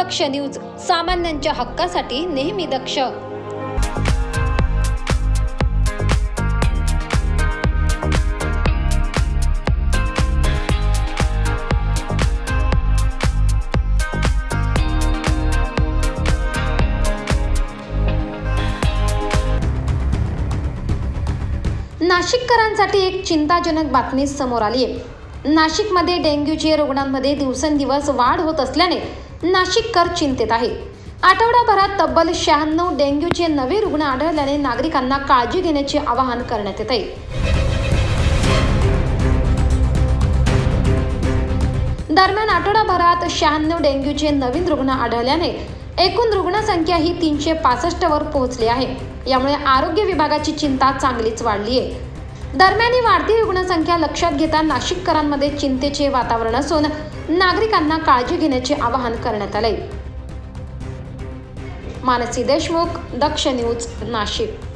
दक्ष news, सामान्यांच्या हक्कासाठी नेहमी दक्ष। नाशिककरांसाठी एक चिंताजनक बातमी समोर आली आहे। नाशिकमध्ये डेंग्यूच्या रुग्णांमध्ये दिवसेंदिवस वाढ होत असल्याने नाशिककर चिंतेत आहे। आठवडाभरात तब्बल 96 डेंग्यूचे नवे रुग्ण आढळल्याने नागरिकांना काळजी घेण्याचे आवाहन करण्यात येत आहे। दरम्यान आठवडाभरात 96 डेंग्यूचे नवीन रुग्ण आढळल्याने एकूण रुग्णसंख्या ही 365 वर पोहोचली आहे। यामुळे आरोग्य विभागाची चिंता चांगलीच वाढली आहे। दरम्यान ही वाढती रुग्णसंख्या लक्षात घेता नाशिककरांमध्ये चिंतेचे वातावरण असून नागरिकांना काळजी घेण्याचे आवाहन करण्यात आले। मानसी देशमुख, दक्ष न्यूज, नाशिक।